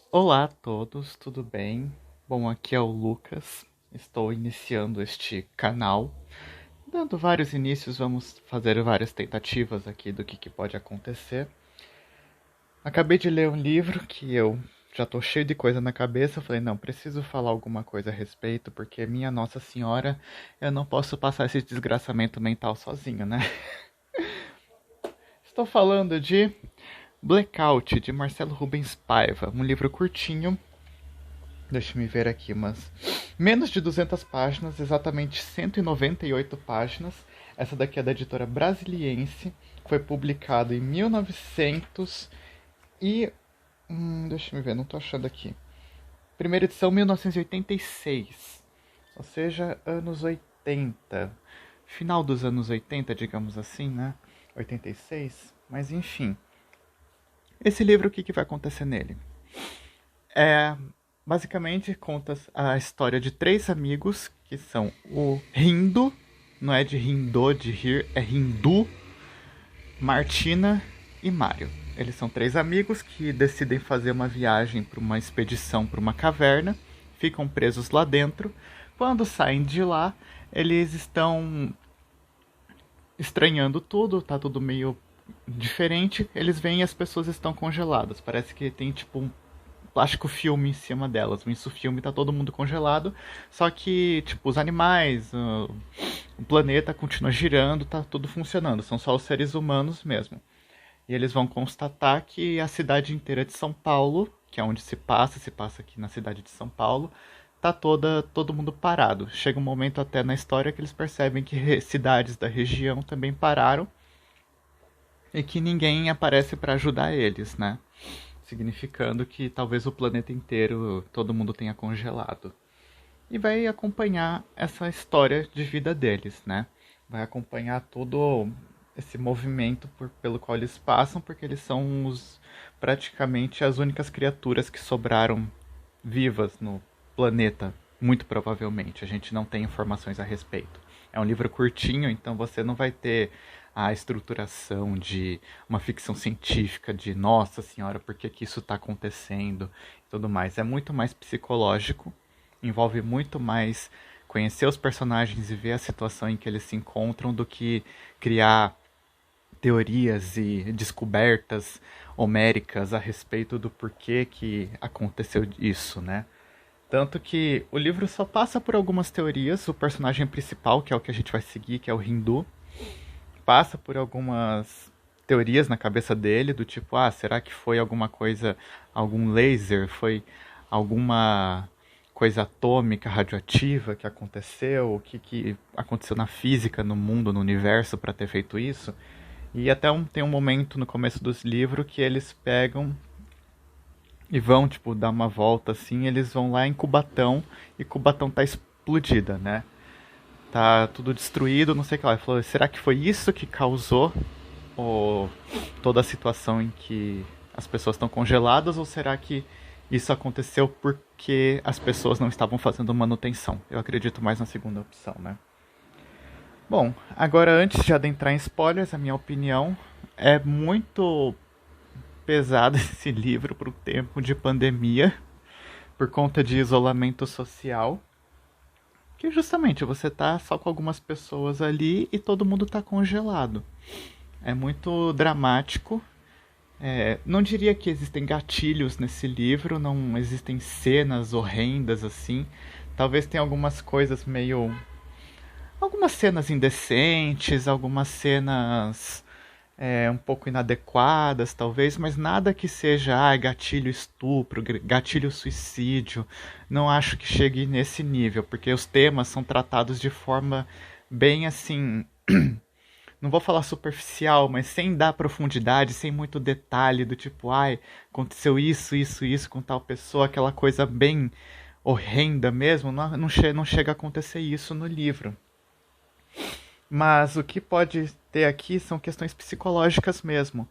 Olá a todos, tudo bem? Bom, aqui é o Lucas. Estou iniciando este canal. Dando vários inícios, vamos fazer várias tentativas aqui do que pode acontecer. Acabei de ler um livro que eu já tô cheio de coisa na cabeça. Eu falei, não, preciso falar alguma coisa a respeito, porque minha Nossa Senhora, eu não posso passar esse desgraçamento mental sozinho, né? Estou falando de Blackout, de Marcelo Rubens Paiva, um livro curtinho. Deixa me ver aqui, mas menos de 200 páginas, exatamente 198 páginas. Essa daqui é da editora Brasiliense, foi publicado em 1900 e deixa me ver, não tô achando aqui. Primeira edição 1986, ou seja, anos 80. Final dos anos 80, digamos assim, né? 86, mas enfim. Esse livro, o que vai acontecer nele? É, basicamente conta a história de três amigos que são o Rindo, não é de Rindô, de rir, é Rindu, Martina e Mário. Eles são três amigos que decidem fazer uma viagem para uma expedição para uma caverna, ficam presos lá dentro. Quando saem de lá, eles estão estranhando tudo, tá tudo meio diferente. Eles veem e as pessoas estão congeladas. Parece que tem tipo um plástico filme em cima delas. O isso filme tá todo mundo congelado. Só que, tipo, os animais, o planeta continua girando, tá tudo funcionando. São só os seres humanos mesmo. E eles vão constatar que a cidade inteira de São Paulo, que é onde se passa aqui na cidade de São Paulo, tá todo mundo parado. Chega um momento até na história que eles percebem que cidades da região também pararam e que ninguém aparece para ajudar eles, né? Significando que talvez o planeta inteiro todo mundo tenha congelado. E vai acompanhar essa história de vida deles, né? Vai acompanhar todo esse movimento pelo qual eles passam, porque eles são praticamente as únicas criaturas que sobraram vivas no planeta, muito provavelmente. A gente não tem informações a respeito. É um livro curtinho, então você não vai ter a estruturação de uma ficção científica de nossa senhora, por que isso está acontecendo e tudo mais. É muito mais psicológico, envolve muito mais conhecer os personagens e ver a situação em que eles se encontram do que criar teorias e descobertas homéricas a respeito do porquê que aconteceu isso, né? Tanto que o livro só passa por algumas teorias. O personagem principal, que é o que a gente vai seguir, que é o Hindu, passa por algumas teorias na cabeça dele, do tipo, será que foi alguma coisa, algum laser, foi alguma coisa atômica, radioativa que aconteceu, o que aconteceu na física, no mundo, no universo para ter feito isso? E até tem um momento no começo dos livros que eles pegam e vão, tipo, dar uma volta assim, eles vão lá em Cubatão e Cubatão tá explodida, né? Tá tudo destruído, não sei o que lá. Ele falou, será que foi isso que causou toda a situação em que as pessoas estão congeladas ou será que isso aconteceu porque as pessoas não estavam fazendo manutenção? Eu acredito mais na segunda opção, né? Bom, agora antes de adentrar em spoilers, a minha opinião é muito pesado esse livro para o tempo de pandemia, por conta de isolamento social, que justamente você tá só com algumas pessoas ali e todo mundo tá congelado. É muito dramático. Não diria que existem gatilhos nesse livro, não existem cenas horrendas assim. Talvez tenha algumas coisas meio. Algumas cenas indecentes, algumas cenas um pouco inadequadas, talvez, mas nada que seja gatilho estupro, gatilho suicídio. Não acho que chegue nesse nível, porque os temas são tratados de forma bem assim. Não vou falar superficial, mas sem dar profundidade, sem muito detalhe, do tipo, aconteceu isso com tal pessoa, aquela coisa bem horrenda mesmo. Não chega a acontecer isso no livro. Mas o que pode ter aqui são questões psicológicas mesmo.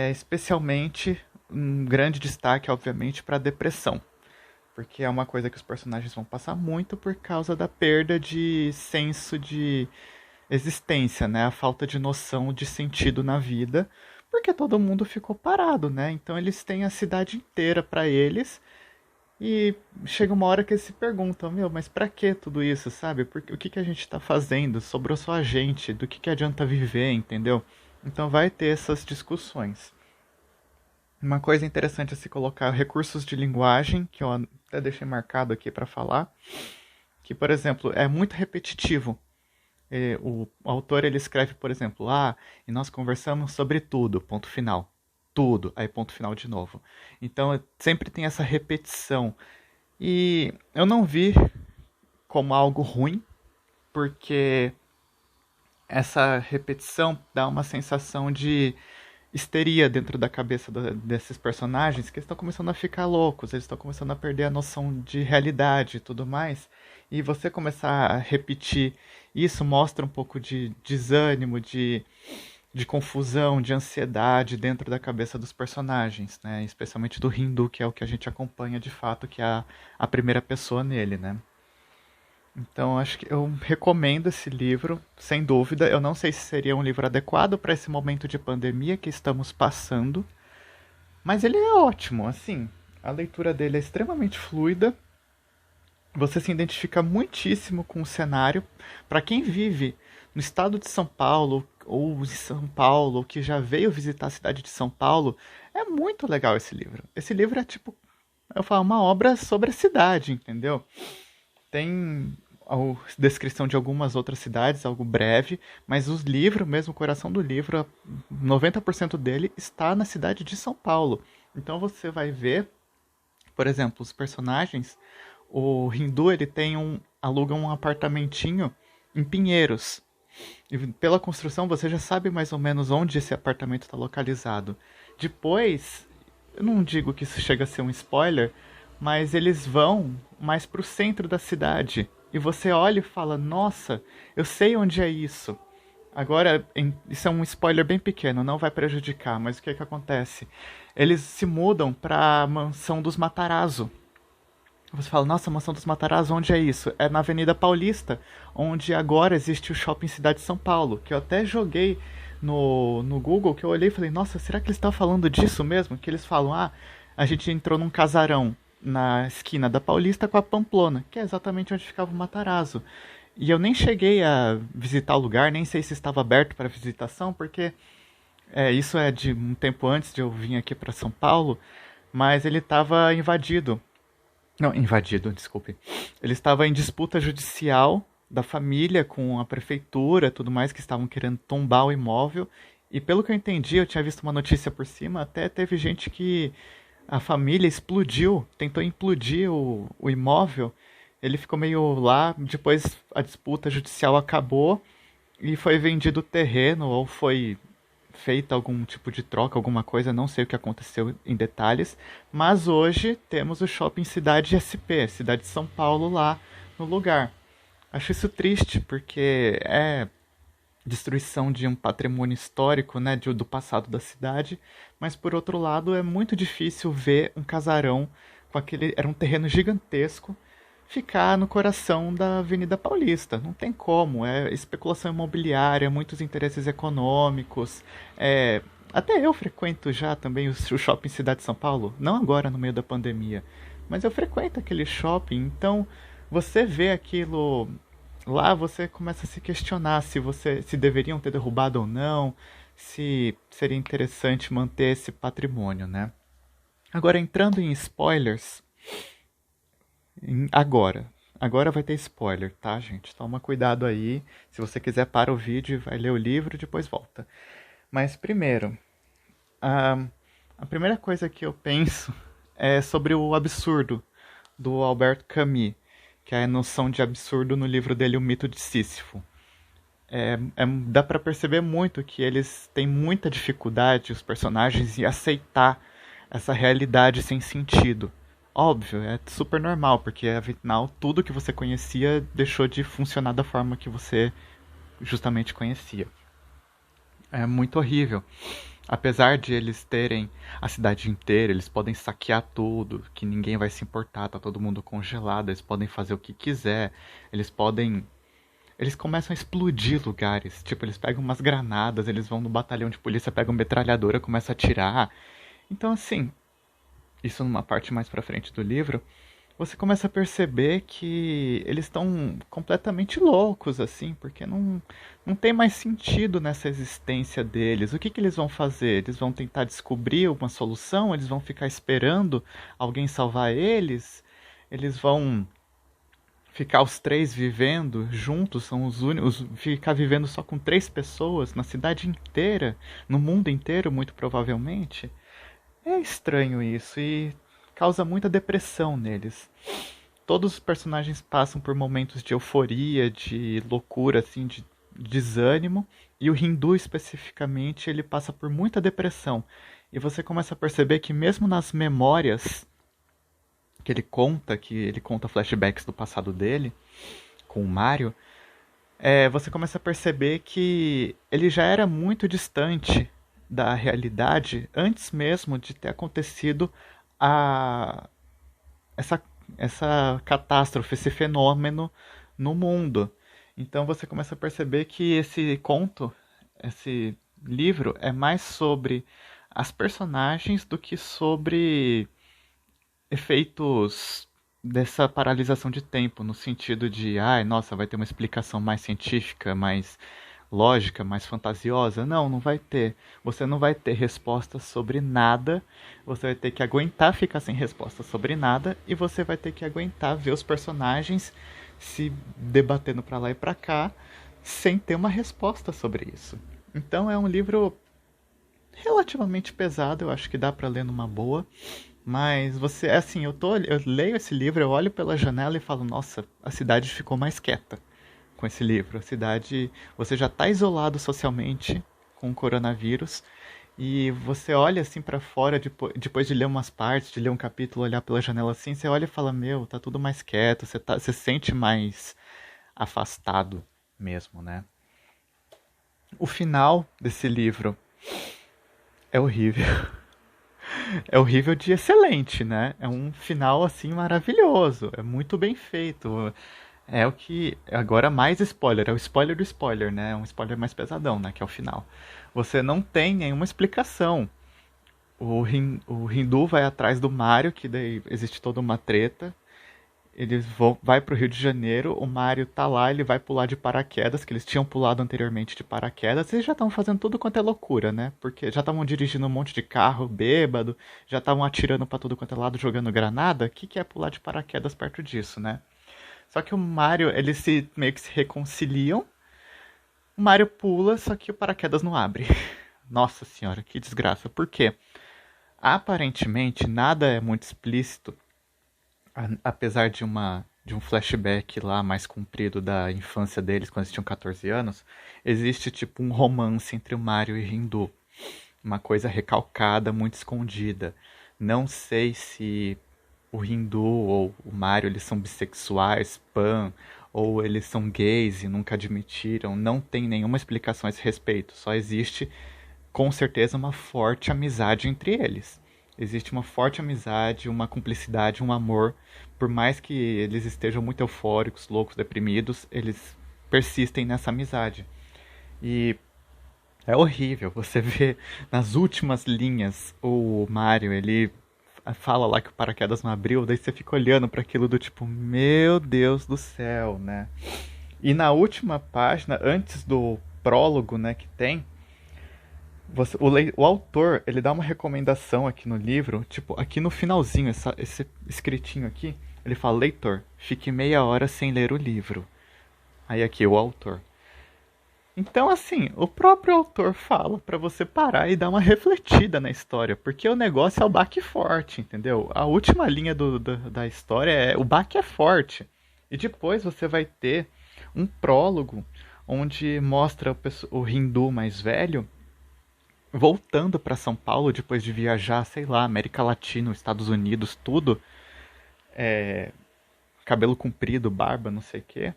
Especialmente um grande destaque, obviamente, para a depressão. Porque é uma coisa que os personagens vão passar muito por causa da perda de senso de existência, né? A falta de noção de sentido na vida Porque todo mundo ficou parado, né? Então eles têm a cidade inteira para eles e chega uma hora que eles se perguntam, meu, mas pra que tudo isso, sabe? Porque, o que que a gente tá fazendo? Sobrou só a gente, do que adianta viver, entendeu? Então vai ter essas discussões. Uma coisa interessante a se colocar recursos de linguagem, que eu até deixei marcado aqui para falar, que, por exemplo, é muito repetitivo. O autor ele escreve, por exemplo, e nós conversamos sobre tudo, ponto final. Tudo, aí ponto final de novo. Então sempre tem essa repetição. E eu não vi como algo ruim, porque essa repetição dá uma sensação de histeria dentro da cabeça desses personagens que estão começando a ficar loucos, eles estão começando a perder a noção de realidade e tudo mais. E você começar a repetir isso mostra um pouco de desânimo, de confusão, de ansiedade dentro da cabeça dos personagens, né? Especialmente do Hindu, que é o que a gente acompanha de fato, que é a primeira pessoa nele, né? Então, acho que eu recomendo esse livro, sem dúvida. Eu não sei se seria um livro adequado para esse momento de pandemia que estamos passando, mas ele é ótimo, assim. A leitura dele é extremamente fluida. Você se identifica muitíssimo com o cenário. Para quem vive no estado de São Paulo ou em São Paulo, ou que já veio visitar a cidade de São Paulo, é muito legal esse livro. Esse livro é tipo, eu falo, uma obra sobre a cidade, entendeu? Tem a descrição de algumas outras cidades, algo breve, mas os livros, mesmo o coração do livro, 90% dele está na cidade de São Paulo. Então você vai ver, por exemplo, os personagens, o Hindu ele aluga um apartamentinho em Pinheiros. E pela construção você já sabe mais ou menos onde esse apartamento está localizado. Depois, eu não digo que isso chega a ser um spoiler, mas eles vão mais pro centro da cidade. E você olha e fala: Nossa, eu sei onde é isso. Agora, isso é um spoiler bem pequeno, não vai prejudicar, mas o que é que acontece? Eles se mudam para a mansão dos Matarazzo. Você fala: Nossa, a mansão dos Matarazzo, onde é isso? É na Avenida Paulista, onde agora existe o Shopping Cidade de São Paulo, que eu até joguei no Google, que eu olhei e falei: Nossa, será que eles estão falando disso mesmo? Que eles falam: a gente entrou num casarão na esquina da Paulista com a Pamplona, que é exatamente onde ficava o Matarazzo. E eu nem cheguei a visitar o lugar, nem sei se estava aberto para visitação, porque isso é de um tempo antes de eu vir aqui para São Paulo, mas ele estava invadido. Não, invadido, desculpe. Ele estava em disputa judicial da família com a prefeitura e tudo mais, que estavam querendo tombar o imóvel. E pelo que eu entendi, eu tinha visto uma notícia por cima, até teve gente que a família explodiu, tentou implodir o imóvel. Ele ficou meio lá, depois a disputa judicial acabou e foi vendido o terreno ou foi feita algum tipo de troca, alguma coisa, não sei o que aconteceu em detalhes, mas hoje temos o Shopping Cidade SP, Cidade de São Paulo lá no lugar. Acho isso triste, porque é destruição de um patrimônio histórico, né, do passado da cidade, mas por outro lado é muito difícil ver um casarão com aquele, era um terreno gigantesco, ficar no coração da Avenida Paulista. Não tem como, é especulação imobiliária, muitos interesses econômicos. Até eu frequento já também o shopping Cidade de São Paulo, não agora no meio da pandemia, mas eu frequento aquele shopping, então você vê aquilo lá, você começa a se questionar se deveriam ter derrubado ou não, se seria interessante manter esse patrimônio, né? Agora entrando em spoilers, agora vai ter spoiler, tá, gente? Toma cuidado aí. Se você quiser, para o vídeo, vai ler o livro e depois volta. Mas primeiro, a primeira coisa que eu penso é sobre o absurdo do Albert Camus, que é a noção de absurdo no livro dele, O Mito de Sísifo. Dá pra perceber muito que eles têm muita dificuldade, os personagens, em aceitar essa realidade sem sentido. Óbvio, é super normal, porque afinal tudo que você conhecia deixou de funcionar da forma que você justamente conhecia. É muito horrível. Apesar de eles terem a cidade inteira, eles podem saquear tudo, que ninguém vai se importar, tá todo mundo congelado, eles podem fazer o que quiser, eles podem. eles começam a explodir lugares. Tipo, eles pegam umas granadas, eles vão no batalhão de polícia, pegam metralhadora, começam a atirar. Então, assim, isso numa parte mais pra frente do livro, você começa a perceber que eles estão completamente loucos, assim, porque não tem mais sentido nessa existência deles. O que eles vão fazer? Eles vão tentar descobrir uma solução? Eles vão ficar esperando alguém salvar eles? Eles vão ficar os três vivendo juntos, são os únicos, ficar vivendo só com três pessoas na cidade inteira, no mundo inteiro, muito provavelmente? É estranho isso e causa muita depressão neles. Todos os personagens passam por momentos de euforia, de loucura, assim, de desânimo, e o Hindu especificamente, ele passa por muita depressão. E você começa a perceber que mesmo nas memórias que ele conta flashbacks do passado dele com o Mario, você começa a perceber que ele já era muito distante da realidade antes mesmo de ter acontecido a essa, essa catástrofe, esse fenômeno no mundo. Então você começa a perceber que esse conto, esse livro, é mais sobre as personagens do que sobre efeitos dessa paralisação de tempo, no sentido de, ai, nossa, vai ter uma explicação mais científica, mais lógica, mais fantasiosa. Não, não vai ter. Você não vai ter respostas sobre nada. Você vai ter que aguentar ficar sem respostas sobre nada e você vai ter que aguentar ver os personagens se debatendo pra lá e pra cá sem ter uma resposta sobre isso. Então é um livro relativamente pesado, eu acho que dá pra ler numa boa. Mas você, assim, eu leio esse livro, eu olho pela janela e falo, nossa, a cidade ficou mais quieta com esse livro. A cidade, você já está isolado socialmente com o coronavírus e você olha assim para fora depois de ler umas partes, de ler um capítulo, olhar pela janela assim, você olha e fala, meu, tá tudo mais quieto, você sente mais afastado mesmo, né? O final desse livro é horrível. É horrível de excelente, né? É um final assim maravilhoso, é muito bem feito. É o que. Agora mais spoiler, é o spoiler do spoiler, né? É um spoiler mais pesadão, né? Que é o final. Você não tem nenhuma explicação. O Hindu vai atrás do Mario, que daí existe toda uma treta. Eles vão, vai pro Rio de Janeiro, o Mario tá lá, ele vai pular de paraquedas, que eles tinham pulado anteriormente de paraquedas, e já estavam fazendo tudo quanto é loucura, né? Porque já estavam dirigindo um monte de carro bêbado, já estavam atirando pra tudo quanto é lado, jogando granada. O que é pular de paraquedas perto disso, né? Só que o Mario, eles meio que se reconciliam. O Mario pula, só que o paraquedas não abre. Nossa senhora, que desgraça. Por quê? Aparentemente, nada é muito explícito, apesar de um flashback lá mais comprido da infância deles, quando eles tinham 14 anos, existe tipo um romance entre o Mario e o Hindu. Uma coisa recalcada, muito escondida. Não sei se o Hindu ou o Mario eles são bissexuais, pan, ou eles são gays e nunca admitiram. Não tem nenhuma explicação a esse respeito. Só existe, com certeza, uma forte amizade entre eles. Existe uma forte amizade, uma cumplicidade, um amor. Por mais que eles estejam muito eufóricos, loucos, deprimidos, eles persistem nessa amizade. E é horrível você ver nas últimas linhas o Mario, ele fala lá que o paraquedas não abriu, daí você fica olhando para aquilo do tipo, meu Deus do céu, né? E na última página, antes do prólogo, né, que tem, o autor, ele dá uma recomendação aqui no livro, tipo, aqui no finalzinho, esse escritinho aqui, ele fala, leitor, fique meia hora sem ler o livro. Aí aqui, o autor. Então, assim, o próprio autor fala pra você parar e dar uma refletida na história, porque o negócio é o baque forte, entendeu? A última linha da história é o baque é forte. E depois você vai ter um prólogo onde mostra o Hindu mais velho voltando pra São Paulo depois de viajar, sei lá, América Latina, Estados Unidos, tudo, cabelo comprido, barba, não sei o quê.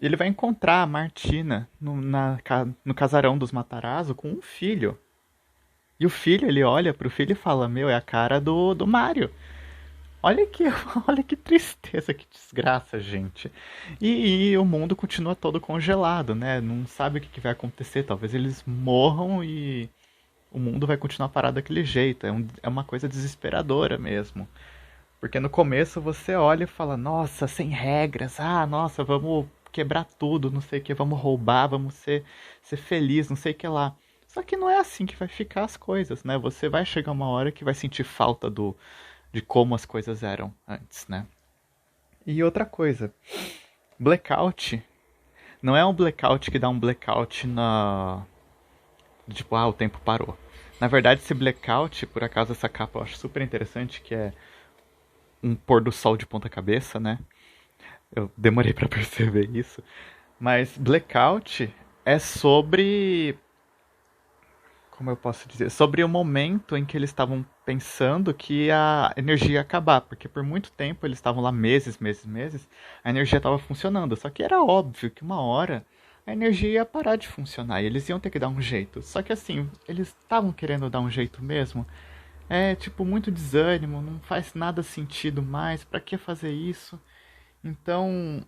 E ele vai encontrar a Martina no casarão dos Matarazzo com um filho. E o filho, ele olha pro filho e fala, meu, é a cara do Mario. Olha que, olha que tristeza, que desgraça, gente. E o mundo continua todo congelado, né? Não sabe o que vai acontecer. Talvez eles morram e o mundo vai continuar parado daquele jeito. É uma coisa desesperadora mesmo. Porque no começo você olha e fala, nossa, sem regras, nossa, vamos quebrar tudo, não sei o que, vamos roubar, ser feliz, não sei o que lá. Só que não é assim que vai ficar as coisas, né? Você vai chegar uma hora que vai sentir falta de como as coisas eram antes, né? E outra coisa, blackout não é um blackout que dá um blackout na. Tipo, o tempo parou. Na verdade, esse blackout, por acaso essa capa eu acho super interessante, que é um pôr do sol de ponta cabeça, né? Eu demorei pra perceber isso. Mas blackout é sobre. Como eu posso dizer? Sobre o momento em que eles estavam pensando que a energia ia acabar. Porque por muito tempo eles estavam lá meses, a energia estava funcionando. Só que era óbvio que uma hora a energia ia parar de funcionar e eles iam ter que dar um jeito. Só que assim, eles estavam querendo dar um jeito mesmo. É tipo muito desânimo, não faz nada sentido mais, pra que fazer isso? Então,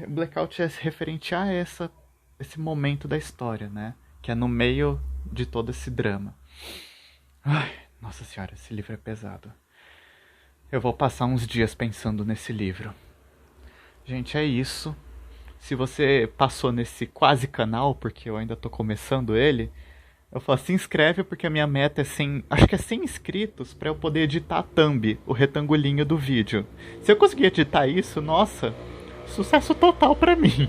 Blackout é referente a esse momento da história, né? Que é no meio de todo esse drama. Ai, nossa senhora, esse livro é pesado. Eu vou passar uns dias pensando nesse livro. Gente, é isso. Se você passou nesse quase canal, porque eu ainda tô começando ele, eu falo, se inscreve porque a minha meta é 100, acho que é 100 inscritos para eu poder editar a thumb, o retangulinho do vídeo. Se eu conseguir editar isso, nossa, sucesso total pra mim.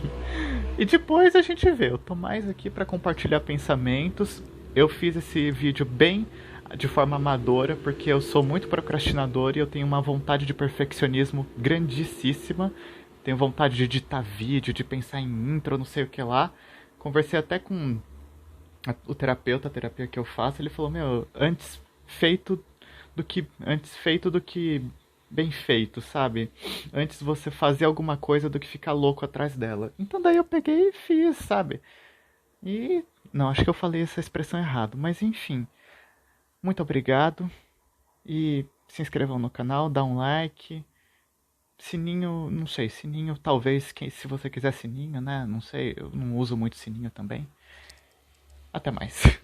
E depois a gente vê, eu tô mais aqui para compartilhar pensamentos. Eu fiz esse vídeo bem de forma amadora, porque eu sou muito procrastinador e eu tenho uma vontade de perfeccionismo grandíssima. Tenho vontade de editar vídeo, de pensar em intro, não sei o que lá. Conversei até com o terapeuta, a terapia que eu faço, ele falou, meu, antes feito do que bem feito, sabe? Antes você fazer alguma coisa do que ficar louco atrás dela. Então daí eu peguei e fiz, sabe? E não, acho que eu falei essa expressão errado, mas enfim. Muito obrigado e se inscrevam no canal, dá um like. Sininho, não sei, sininho talvez, se você quiser sininho, né? Não sei, eu não uso muito sininho também. Até mais.